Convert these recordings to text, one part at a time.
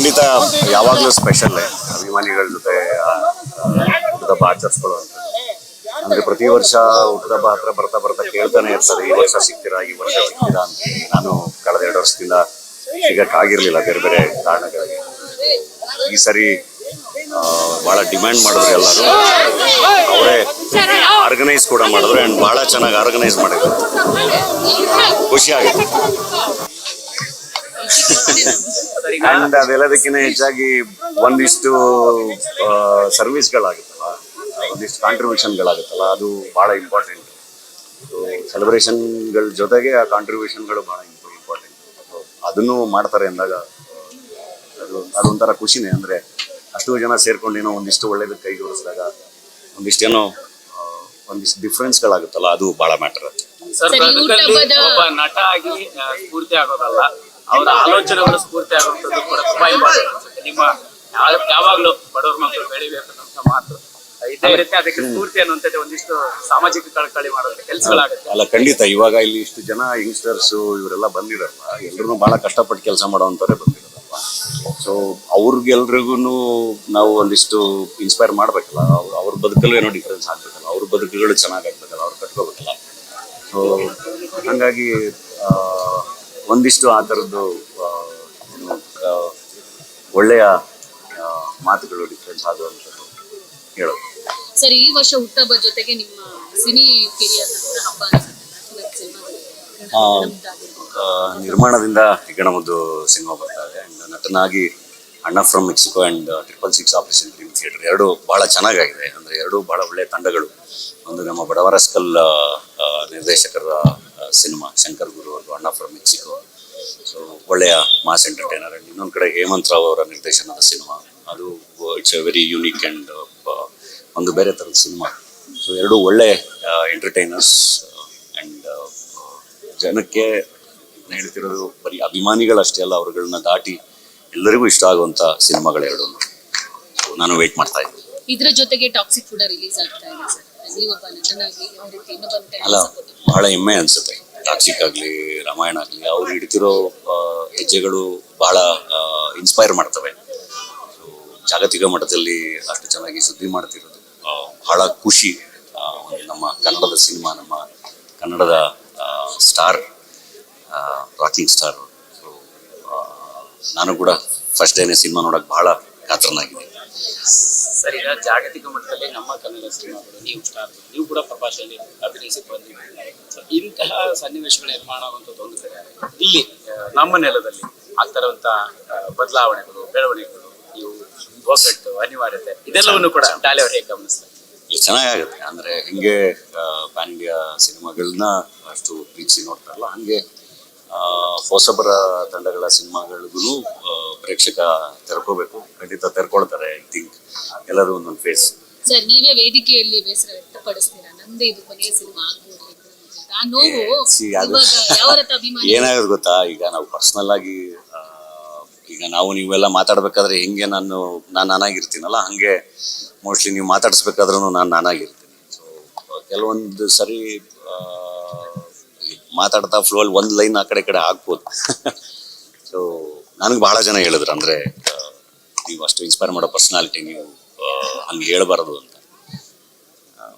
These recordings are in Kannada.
ಖಂಡಿತ ಯಾವಾಗಲೂ ಸ್ಪೆಷಲ್ಲೇ ಅಭಿಮಾನಿಗಳ ಜೊತೆ ಹುಟ್ಟುಹಬ್ಬ ಆಚರಿಸ್ಕೊಳ್ಳುವಂಥದ್ದು. ಅಂದ್ರೆ ಪ್ರತಿ ವರ್ಷ ಹುಟ್ಟುಹಬ್ಬ ಹತ್ರ ಬರ್ತಾ ಬರ್ತಾ ಕೇಳ್ತಾನೆ ಇರ್ತಾರೆ, ಈ ವರ್ಷ ಸಿಗ್ತೀರಾ, ಈ ವರ್ಷ ಸಿಗ್ತೀರಾ ಅಂತ. ನಾನು ಕಳೆದ 2 ವರ್ಷದಿಂದ ಸಿಗಕ್ಕಾಗಿರ್ಲಿಲ್ಲ ಬೇರೆ ಬೇರೆ ಕಾರಣಗಳಿಗೆ. ಈ ಸರಿ ಬಹಳ ಡಿಮ್ಯಾಂಡ್ ಮಾಡಿದ್ರು ಎಲ್ಲರೂ, ಅವರೇ ಆರ್ಗನೈಸ್ ಕೂಡ ಮಾಡಿದ್ರು ಅಂಡ್ ಬಹಳ ಚೆನ್ನಾಗಿ ಆರ್ಗನೈಸ್ ಮಾಡಿದ್ರು. ಖುಷಿ ಆಗುತ್ತೆ. ಅಂಡ್ ಅದೆಲ್ಲದಕ್ಕಿಂತ ಹೆಚ್ಚಾಗಿ ಒಂದಿಷ್ಟು ಸರ್ವಿಸ್ಗಳಾಗುತ್ತಲ್ಲ, ಒಂದಿಷ್ಟು ಕಾಂಟ್ರಿಬ್ಯೂಷನ್ಗಳಾಗುತ್ತಲ್ಲ, ಅದು ಬಹಳ ಇಂಪಾರ್ಟೆಂಟ್. ಸೆಲೆಬ್ರೇಷನ್ಗಳ ಜೊತೆಗೆ ಆ ಕಾಂಟ್ರಿಬ್ಯೂಷನ್ಗಳು ಬಹಳ ಇಂಪಾರ್ಟೆಂಟ್. ಅದನ್ನು ಮಾಡ್ತಾರೆ ಅಂದಾಗ ಅದೊಂಥರ ಖುಷಿನೇ. ಅಂದ್ರೆ ಅಷ್ಟು ಜನ ಸೇರ್ಕೊಂಡು ಏನೋ ಒಂದಿಷ್ಟು ಒಳ್ಳೇದಕ್ಕೆ ಕೈ ಜೋಡಿಸಿದಾಗ ಒಂದಿಷ್ಟು ಡಿಫ್ರೆನ್ಸ್ಗಳಾಗುತ್ತಲ್ಲ, ಅದು ಬಹಳ ಮ್ಯಾಟರ್. ಒಬ್ಬ ನಟ ಆಗಿ ಸ್ಫೂರ್ತಿ ಆಗೋದಲ್ಲ, ಅವರ ಆಲೋಚನೆಗಳು ಸ್ಫೂರ್ತಿ ಆಗುವಂಥದ್ದು ಕೂಡ ತುಂಬಾ ಇಂಪಾರ್ಟೆಂಟ್ ಅನ್ಸುತ್ತೆ. ನಿಮ್ಮ ಯಾವಾಗ್ಲೂ ಬಡವ್ರ ಮಕ್ಕಳು ಬೆಳಿಬೇಕು ಅನ್ನೋ ಮಾತು ಇದೇ ಇರುತ್ತೆ. ಅದಕ್ಕೆ ಸ್ಫೂರ್ತಿ ಅನ್ನುವಂಥದ್ದು ಒಂದಿಷ್ಟು ಸಾಮಾಜಿಕ ಕಳಕಳಿ ಮಾಡೋದು ಕೆಲಸಗಳಾಗುತ್ತೆ. ಅಲ್ಲ, ಖಂಡಿತ. ಇವಾಗ ಇಲ್ಲಿ ಇಷ್ಟು ಜನ ಯಂಗ್ಸ್ಟರ್ಸ್ ಇವರೆಲ್ಲ ಬಂದಿರಲ್ಲ, ಎಲ್ರು ಬಹಳ ಕಷ್ಟಪಟ್ಟು ಕೆಲಸ ಮಾಡೋವಂಥವ್ರೆ ಬಂದಿರೋದಲ್ವಾ. ಸೊ ಅವ್ರಿಗೆಲ್ರಿಗೂ ನಾವು ಒಂದಿಷ್ಟು ಇನ್ಸ್ಪೈರ್ ಮಾಡ್ಬೇಕಲ್ಲ. ಅವ್ರ ಬದುಕಲ್ಲೂ ಏನೋ ಡಿಫ್ರೆನ್ಸ್ ಆಗ್ಬೇಕಲ್ಲ, ಅವ್ರ ಬದುಕುಗಳು ಚೆನ್ನಾಗಾಗ್ಬೇಕಲ್ಲ, ಅವ್ರು ಕಟ್ಕೋಬೇಕಲ್ಲ. ಸೊ ಹಾಗಾಗಿ ಒಂದಿಷ್ಟು ಆ ಥರದ್ದು ಒಳ್ಳೆಯ ಮಾತುಗಳು ಡಿಫ್ರೆನ್ಸ್ ಆಗುವಂಥದ್ದು ಹೇಳೋದು. ಸರ್, ಈ ವರ್ಷ ಹುಟ್ಟುಹಬ್ಬ ಜೊತೆಗೆ ನಿಮ್ಮ ಸಿನಿ ಕೆರಿಯರ್ ಹಬ್ಬ ನಿರ್ಮಾಣದಿಂದ ಹೆಗ್ಗಣಮುದ್ದು ಸಿನಿಮಾ ಬರ್ತಾ ಇದೆ. ಅಂಡ್ ನಟನಾಗಿ ಅಣ್ಣ from Mexico and 666 operation dream theatre ಎರಡು ಬಹಳ ಚೆನ್ನಾಗಿದೆ. ಅಂದ್ರೆ ಎರಡು ಬಹಳ ಒಳ್ಳೆಯ ತಂಡಗಳು. ಒಂದು ನಮ್ಮ ಬಡವರಸ್ಕಲ್ ನಿರ್ದೇಶಕರ ಸಿನಿಮಾ ಶಂಕರ್ ಗುರು ಅವರು ಅಣ್ಣ ಫ್ರಮ್ ಮೆಕ್ಸಿಕೋ, ಸೊ ಒಳ್ಳೆಯ ಮಾಸ್ ಎಂಟರ್ಟೈನರ್. ಅಂಡ್ ಇನ್ನೊಂದು ಕಡೆ ಹೇಮಂತ್ ರಾವ್ ಅವರ ನಿರ್ದೇಶನದ ಸಿನಿಮಾ, ಅದು it's A very unique and ಒಂದು ಬೇರೆ ಥರದ ಸಿನಿಮಾ. ಸೊ ಎರಡು ಒಳ್ಳೆ ಎಂಟರ್ಟೈನರ್ಸ್ ಅಂಡ್ ಜನಕ್ಕೆ ಹೇಳ್ತಿರೋದು ಬರೀ ಅಭಿಮಾನಿಗಳಷ್ಟೇ ಅಲ್ಲ, ಅವರುಗಳನ್ನ ದಾಟಿ ಎಲ್ಲರಿಗೂ ಇಷ್ಟ ಆಗುವಂಥ ಸಿನಿಮಾಗಳೆರಡು. ನಾನು ವೇಟ್ ಮಾಡ್ತಾ ಇದ್ದೀನಿ. ಇದ್ರ ಜೊತೆಗೆ ಟಾಕ್ಸಿಕ್ ಕೂಡ ರಿಲೀಸ್ ಆಗ್ತಾ ಇದೆ ಸರ್. ನೀವೊಬ್ಬ ನಟನಾಗಿ ಯಾವ ರೀತಿ ಅಲ್ಲ, ಬಹಳ ಹೆಮ್ಮೆ ಅನ್ಸುತ್ತೆ. ಟಾಕ್ಸಿಕ್ ಆಗಲಿ, ರಾಮಾಯಣ ಆಗಲಿ, ಅವ್ರು ಹಿಡ್ತಿರೋ ಹೆಜ್ಜೆಗಳು ಬಹಳ ಇನ್ಸ್ಪೈರ್ ಮಾಡ್ತವೆ. ಸೊ ಜಾಗತಿಕ ಮಟ್ಟದಲ್ಲಿ ಅಷ್ಟು ಚೆನ್ನಾಗಿ ಸುದ್ದಿ ಮಾಡ್ತಿರೋದು ಬಹಳ ಖುಷಿ. ನಮ್ಮ ಕನ್ನಡದ ಸಿನಿಮಾ, ನಮ್ಮ ಕನ್ನಡದ ಸ್ಟಾರ್, ರಾಕಿಂಗ್ ಸ್ಟಾರ್. ಸೊ ನಾನು ಕೂಡ ಫಸ್ಟ್ ಡೇನೇ ಸಿನಿಮಾ ನೋಡೋಕೆ ಬಹಳ ಕಾತರನಾಗಿದೆ. ಸರ್, ಈಗ ಜಾಗತಿಕ ಮಟ್ಟದಲ್ಲಿ ನಮ್ಮ ಕನ್ನಡ ಸಿನಿಮಾಗಳು, ನೀವು ಸ್ಟಾರ್, ನೀವು ಕೂಡ ಪ್ರಭಾಷೆಯಲ್ಲಿ ಅಭಿನಯಿಸಿ ಬಂದಿದ್ದೀರಿ. ಇಂತಹ ಸನ್ನಿವೇಶಗಳು ನಿರ್ಮಾಣ ಆಗುವಂಥದ್ದು ಒಂದು ಕಡೆ. ಇಲ್ಲಿ ನಮ್ಮ ನೆಲದಲ್ಲಿ ಆಗ್ತಿರುವಂಥ ಬದಲಾವಣೆಗಳು, ಬೆಳವಣಿಗೆಗಳು, ನೀವು ಒಗ್ಗಟ್ಟು, ಅನಿವಾರ್ಯತೆ, ಇದೆಲ್ಲವನ್ನು ಕೂಡ ಡಾಲಿ ಅವರು ಹೇಗೆ ಗಮನಿಸ್ತಾರೆ? ಚೆನ್ನಾಗಾಗುತ್ತೆ. ಅಂದ್ರೆ ಹಿಂಗೆ ಪ್ಯಾನ್ ಇಂಡಿಯಾ ಸಿನಿಮಾಗಳನ್ನ ಅಷ್ಟು ಪ್ರೀತಿಸಿ ನೋಡ್ತಾರಲ್ಲ, ಹಂಗೆ ಹೊಸಬರ ತಂಡಗಳ ಸಿನಿಮಾಗಳಿಗೂ ಪ್ರೇಕ್ಷಕ ತೆರ್ಕೋಬೇಕು. ಖಂಡಿತ ತೆರ್ಕೊಳ್ತಾರೆ. ಐ ಥಿಂಕ್ ಎಲ್ಲರೂ ಒಂದೊಂದು ಫೇಸ್. ಸರ್, ನೀವೇ ವೇದಿಕೆಯಲ್ಲಿ ಬೇಸರ ವ್ಯಕ್ತಪಡಿಸ್ತೀರಾ, ನಮ್ದೇ ಇದು ಕೊನೆಯ ಸಿನಿಮಾ ಆಗ್ಬೋದು? ಏನಾಗೋದು ಗೊತ್ತಾ, ಈಗ ನಾವು ಪರ್ಸನಲ್ ಆಗಿ ಈಗ ನೀವೆಲ್ಲ ಮಾತಾಡ್ಬೇಕಾದ್ರೆ ಹೆಂಗೆ ನಾನು ನಾನಾಗಿರ್ತೀನಲ್ಲ, ಹಂಗೆ ಮೋಸ್ಟ್ಲಿ ನೀವು ಮಾತಾಡಿಸ್ಬೇಕಾದ್ರೂ ನಾನು ನಾನಾಗಿರ್ತೀನಿ. ಸೊ ಕೆಲವೊಂದು ಸರಿ ಮಾತಾಡ್ತಾ ಫ್ಲೋಲ್ಲಿ ಒಂದು ಲೈನ್ ಆ ಕಡೆ ಆಗ್ಬೋದು. ಸೊ ನನಗೆ ಬಹಳ ಜನ ಹೇಳಿದ್ರು, ಅಂದ್ರೆ ನೀವು ಅಷ್ಟು ಇನ್ಸ್ಪೈರ್ ಮಾಡೋ ಪರ್ಸನಾಲಿಟಿ, ನೀವು ಹಂಗೆ ಹೇಳ್ಬಾರ್ದು ಅಂತ.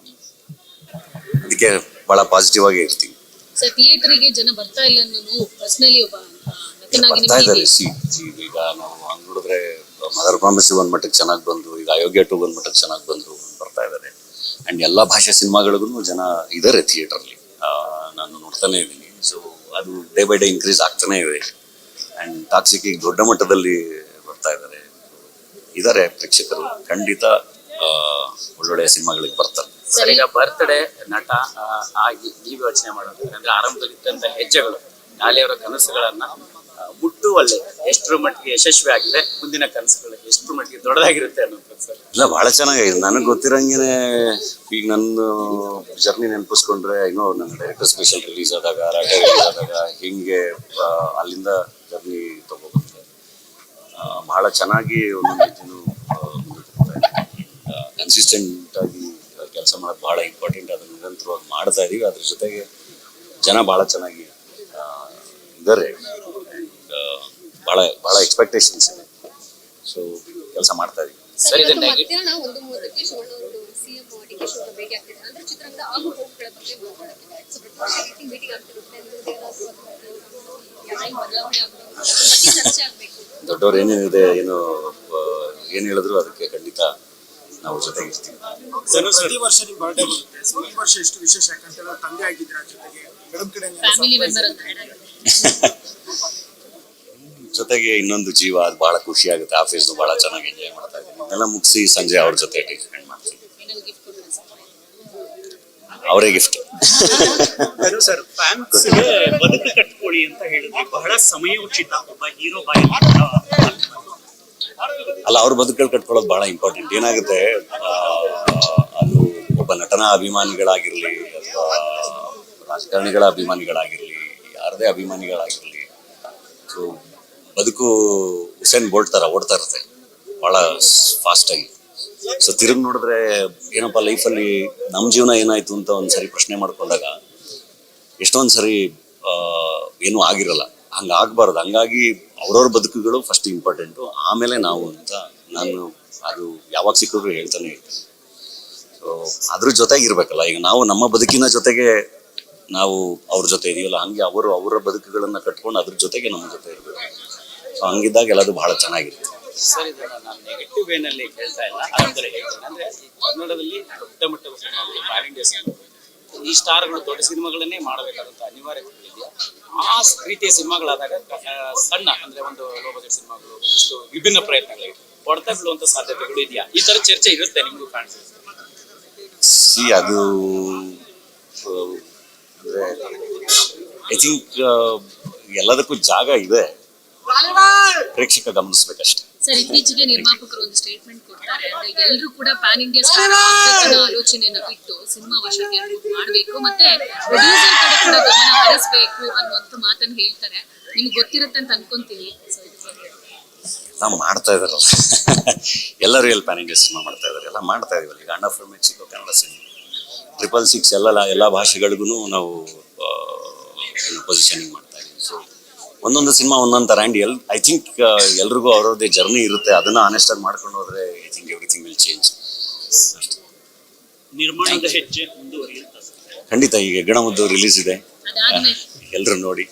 ಅದಕ್ಕೆ ಬಹಳ ಪಾಸಿಟಿವ್ ಆಗಿ ಇರ್ತೀನಿ. ಸರ್, ಥಿಯೇಟರ್ಗೆ ಜನ ಬರ್ತಾ ಇಲ್ಲ ಅನ್ನೋದು ಪರ್ಸನಲಿ ಒಬ್ಬ ನಟನಾಗಿ ಬರ್ತಾ ಇದ್ದಾರೆ. ಈಗ ನಾವು ಹಂಗೆ ನೋಡಿದ್ರೆ ಮದರ್ ಪ್ರಾಮಿಸ್ ಒಂದ್ ಮಟ್ಟಕ್ಕೆ ಚೆನ್ನಾಗಿ ಬಂದು, ಈಗ ಅಯೋಗ್ಯ 2 ಒಂದ್ ಮಟ್ಟಕ್ಕೆ ಚೆನ್ನಾಗಿ ಬಂದು ಬರ್ತಾ ಇದ್ದಾರೆ. ಅಂಡ್ ಎಲ್ಲಾ ಭಾಷೆ ಸಿನಿಮಾಗಳಿಗೂ ಜನ ಇದ್ದಾರೆ ಥಿಯೇಟರ್ಲಿ, ನಾನು ನೋಡ್ತಾನೆ ಇದ್ದೀನಿ. ಸೊ ಅದು ಡೇ ಬೈ ಡೇ ಇನ್ಕ್ರೀಸ್ ಆಗ್ತಾನೆ ಇದೆ. ಅಂಡ್ ಟಾಕ್ಸಿಕ್ ಈಗ ದೊಡ್ಡ ಮಟ್ಟದಲ್ಲಿ ಬರ್ತಾ ಇದ್ದಾರೆ ಪ್ರೇಕ್ಷಕರು. ಖಂಡಿತ ಒಳ್ಳೊಳ್ಳೆಯ ಸಿನಿಮಾಗಳಿಗೆ ಬರ್ತಾರೆ. ಸರ್, ಈಗ ಬರ್ತ್ಡೇ ನಟ ಆಗಿ ನೀವು ಯೋಚನೆ ಮಾಡೋದು ಅಂದ್ರೆ ಆರಂಭದಲ್ಲಿ ಇದ್ದಂತ ಹೆಜ್ಜೆಗಳು ಡಾಲಿಯವರ ಕನಸುಗಳನ್ನ ಮುಟ್ಟುವಲ್ಲಿ ಎಷ್ಟರ ಮಟ್ಟಿಗೆ ಯಶಸ್ವಿ ಆಗಿದೆ, ಮುಂದಿನ ಕನಸುಗಳು ಎಷ್ಟರ ಮಟ್ಟಿಗೆ ದೊಡ್ಡದಾಗಿರುತ್ತೆ ಅನ್ನೋದು ಸರ್? ಇಲ್ಲ, ಬಹಳ ಚೆನ್ನಾಗಿದೆ. ನನಗೆ ಗೊತ್ತಿರಂಗೆನೆ ಈಗ ನನ್ನ ಜರ್ನಿ ನೆನಪಿಸ್ಕೊಂಡ್ರೆ, ಇನ್ನೂ ನನ್ನ ಡೈರೆಕ್ಟರ್ ಸ್ಪೆಷಲ್ ರಿಲೀಸ್ ಆದಾಗ, ರಾಟೆ ರಿಲೀಸ್ ಆದಾಗ, ಹಿಂಗೆ ಅಲ್ಲಿಂದ ಜರ್ನಿ ತಗೋಬಂದ್ರೆ ಬಹಳ ಚೆನ್ನಾಗಿ ಒಂದೊಂದು ರೀತಿನೂ ಕನ್ಸಿಸ್ಟೆಂಟ್ ಆಗಿ ಕೆಲಸ ಮಾಡೋದು ಬಹಳ ಇಂಪಾರ್ಟೆಂಟ್. ಅದನ್ನು ನಿರಂತರವಾಗಿ ಮಾಡ್ತಾ ಇದೀವಿ. ಅದ್ರ ಜೊತೆಗೆ ಜನ ಬಹಳ ಚೆನ್ನಾಗಿ ಇದ್ದಾರೆ. ಬಹಳ ಎಕ್ಸ್ಪೆಕ್ಟೇಷನ್ಸ್ ಇದೆ. ಸೊ ಕೆಲಸ ಮಾಡ್ತಾ ಇದೀವಿ. ಸರಿ, ಇವತ್ತು ಇದನ್ನ ಮಧ್ಯಾಹ್ನ 1:30ಕ್ಕೆ ಶಿವಣ್ಣವರು ಸಿಎಂ ಡಿ.ಕೆ ಶಿವಕುಮಾರ್ ಭೇಟಿ ಆಗ್ತಿದ್ದಾರೆ. ಅಂದ್ರೆ ಚಿತ್ರರಂಗದ ಆಗು ಹೋಗುಗಳ ಬಗ್ಗೆ ಮಾತಾಡ್ತಿದ್ದಾರೆ. ಸೊ ಪ್ರತಿಪಕ್ಷ ರೀತಿ ಮೀಟಿಂಗ್ ಆಗ್ತಿರುತ್ತೆ. ಯಾರು ಬದಲಾವಣೆ ಆಗೋದು ಬಗ್ಗೆ ಚರ್ಚೆ ಆಗ್ಬೇಕು. ದೊಡ್ಡವ್ರು ಏನೇನಿದೆ ಏನು ಹೇಳಿದ್ರು ಅದಕ್ಕೆ ಖಂಡಿತ ನಾವು ಜೊತೆಗಿರ್ತೀವಿ. ಪ್ರತಿ ವರ್ಷ ನಿಮ್ ಬರ್ಡೇ ಬರುತ್ತೆ. ಸೊ ಈ ವರ್ಷ ಎಷ್ಟು ವಿಶೇಷ ಯಾಕಂತ ತಂದೆ ಆಗಿದ್ರ ಜೊತೆಗೆ ಮೇಡಮ್ ಕಡೆ ಫ್ಯಾಮಿಲಿ ಮೆಂಬರ್ ಅಂತ ಆ್ಯಡ್ ಆಗಿದೆ. ಜೊತೆಗೆ ಇನ್ನೊಂದು ಜೀವ, ಅದು ಬಹಳ ಖುಷಿ ಆಗುತ್ತೆ. ಆಫೀಸ್ ಬಹಳ ಚೆನ್ನಾಗಿ ಎಂಜಾಯ್ ಮಾಡ್ತಾ ಇದ್ದೀನಿ. ಎಲ್ಲ ಮುಗಿಸಿ ಸಂಜೆ ಅವ್ರ ಜೊತೆ ಟೈಮ್ ಸ್ಪೆಂಡ್ ಮಾಡ್ತೀನಿ. ಏನಾದ್ರು ಗಿಫ್ಟ್ ಕೊಡೋಣ ಅವರೇ ಗಿಫ್ಟ್. ಸರ್ ಫ್ಯಾನ್ಸ್ ಬದುಕು ಕಟ್ಕೊಳ್ಳಿ ಅಂತ ಹೇಳಿದ್ರೆ ಬಹಳ ಸಮಯೋಚಿತ. ಒಬ್ಬ ಹೀರೋ ಬಾಯಿ ಅಲ್ಲ, ಅವ್ರ ಬದುಕಲ್ಲಿ ಕಟ್ಕೊಳ್ಳೋದು ಬಹಳ ಇಂಪಾರ್ಟೆಂಟ್. ಏನಾಗುತ್ತೆ, ಅದು ಒಬ್ಬ ನಟನ ಅಭಿಮಾನಿಗಳಾಗಿರ್ಲಿ ಅಥವಾ ರಾಜಕಾರಣಿಗಳ ಅಭಿಮಾನಿಗಳಾಗಿರ್ಲಿ, ಯಾರದೇ ಅಭಿಮಾನಿಗಳಾಗಿರ್ಲಿ, ಸೊ ಬದುಕು ಹುಸೇನ್ ಬೋಲ್ಟ್ ತರ ಓಡ್ತಾ ಇರುತ್ತೆ ಬಹಳ ಫಾಸ್ಟ್ ಆಗಿ. ಸೊ ತಿರುಗಿ ನೋಡಿದ್ರೆ ಏನಪ್ಪ ಲೈಫಲ್ಲಿ ನಮ್ಮ ಜೀವನ ಏನಾಯ್ತು ಅಂತ ಒಂದ್ಸರಿ ಪ್ರಶ್ನೆ ಮಾಡ್ಕೊಂಡಾಗ ಎಷ್ಟೊಂದು ಸರಿ ಏನೂ ಆಗಿರಲ್ಲ. ಹಂಗಾಗಬಾರ್ದು. ಹಂಗಾಗಿ ಅವ್ರವ್ರ ಬದುಕುಗಳು ಫಸ್ಟ್ ಇಂಪಾರ್ಟೆಂಟು, ಆಮೇಲೆ ನಾವು ಅಂತ ನಾನು ಅದು ಯಾವಾಗ ಸಿಕ್ಕಿದ್ರು ಹೇಳ್ತಾನೆ ಇರ್ತೀನಿ. ಸೊ ಅದ್ರ ಜೊತೆಗೆ ಇರ್ಬೇಕಲ್ಲ. ಈಗ ನಾವು ನಮ್ಮ ಬದುಕಿನ ಜೊತೆಗೆ ನಾವು ಅವ್ರ ಜೊತೆ ಇದೀವಲ್ಲ, ಹಂಗೆ ಅವರ ಬದುಕುಗಳನ್ನ ಕಟ್ಕೊಂಡು ಅದ್ರ ಜೊತೆಗೆ ನಮ್ಮ ಜೊತೆ ಇರ್ಬೇಕು. ಸೊ ಹಂಗಿದ್ದಾಗ ಎಲ್ಲದು ಬಹಳ ಚೆನ್ನಾಗಿರುತ್ತೆ. ಸರ್, ಇದನ್ನ ನಾನು ನೆಗೆಟಿವ್ ವೇನಲ್ಲಿ ಕೇಳ್ತಾ ಇಲ್ಲ, ಅಂದ್ರೆ ಹೇಳ್ತೇನೆ. ಅಂದ್ರೆ ಈ ಕನ್ನಡದಲ್ಲಿ ದೊಡ್ಡ ಮಟ್ಟದ ಸಿನಿಮಾಗಳು, ಪ್ಯಾನ್ ಇಂಡಿಯಾ ಸಿನಿಮಾಗಳು, ಈ ಸ್ಟಾರ್ಗಳು ದೊಡ್ಡ ಸಿನಿಮಾಗಳನ್ನೇ ಮಾಡಬೇಕಾದಂತ ಅನಿವಾರ್ಯತೆ ಇದೆಯಾ? ಆ ರೀತಿಯ ಸಿನಿಮಾಗಳಾದಾಗ ಸಣ್ಣ ಅಂದ್ರೆ ಒಂದು ಲೋ ಬಜೆಟ್ ಸಿನಿಮಾಗಳು ಒಂದಿಷ್ಟು ವಿಭಿನ್ನ ಪ್ರಯತ್ನಗಳಿವೆ, ಹೊಡೆತ ಬೀಳುವಂತ ಸಾಧ್ಯತೆಗಳು ಇದೆಯಾ? ಈ ತರ ಚರ್ಚೆ ಇರುತ್ತೆ ನಿಮ್ಗೂ ಕಾಣಿಸುತ್ತೆ? ಅದು ಅಂದ್ರೆ ಐ ಥಿಂಕ್ ಎಲ್ಲದಕ್ಕೂ ಜಾಗ ಇದೆ, ಪ್ರೇಕ್ಷಕ ಗಮನಿಸ್ಬೇಕಷ್ಟೇ. ಸರ್, ಇತ್ತೀಚೆಗೆ ನಿರ್ಮಾಪಕರು ಒಂದು ಸ್ಟೇಟ್ಮೆಂಟ್ ಕೊಡ್ತಾರೆ. ಅಂದ್ರೆ ಎಲ್ಲರೂ ಕೂಡ ಪ್ಯಾನ್ ಇಂಡಿಯಾ ಸ್ಟಾರ್ ಅನ್ನೋ ಆಲೋಚನೆಯನ್ನ ಬಿಟ್ಟು ಸಿನಿಮಾ ವಶಕ್ಕೆ ಮಾಡಬೇಕು, ಮತ್ತೆ ಪ್ರೊಡ್ಯೂಸರ್ ಕಡೆ ಕೂಡ ಗಮನ ಹರಿಸಬೇಕು ಅನ್ನುವಂತ ಮಾತನ್ನ ಹೇಳ್ತಾರೆ. ನಿಮ್ಗೆ ಗೊತ್ತಿರುತ್ತೆ ಅಂತ ಅನ್ಕೊಂತೀನಿ. ನಾವು ಮಾಡ್ತಾ ಇದಾರಲ್ಲ ಎಲ್ಲರೂ ಎಲ್ಲಿ ಪ್ಯಾನ್ ಇಂಡಿಯಾ ಸಿನಿಮಾ ಮಾಡ್ತಾ ಇದಾರೆ, ಎಲ್ಲ ಮಾಡ್ತಾ ಇದೀವಲ್ಲ. ಈಗ ಅಣ್ಣ ಫ್ರಮ್ ಮೆಕ್ಸಿಕೋ ಕನ್ನಡ ಸಿನಿಮಾ, 666 ಎಲ್ಲ ಭಾಷೆಗಳಿಗೂ ನಾವು ಪೊಸಿಷನಿಂಗ್ ಮಾಡ್ತಾ ಇದೀವಿ. ಸೊ ಒಂದೊಂದು ಸಿನಿಮಾ ಒಂದೊಂದು ಥರ. ಆ್ಯಂಡ್ ಐ ಥಿಂಕ್ ಎಲ್ರಿಗೂ ಅವ್ರವ್ರದ್ದೇ ಜರ್ನಿ ಇರುತ್ತೆ. ಅದನ್ನ ಆನೆಸ್ಟ್ ಆಗಿ ಮಾಡ್ಕೊಂಡು ಹೋದ್ರೆ I think everything will change. ನಿರ್ಮಾಣದ ಹೆಜ್ಜೆ ಮುಂದುವರಿಯುತ್ತೆ. ಖಂಡಿತ. ಈಗ ಹೆಗ್ಗಣ ಮುದ್ದು ರಿಲೀಸ್ ಇದೆ, ಅದಾದ್ಮೇಲೆ ಎಲ್ಲರೂ ನೋಡಿ.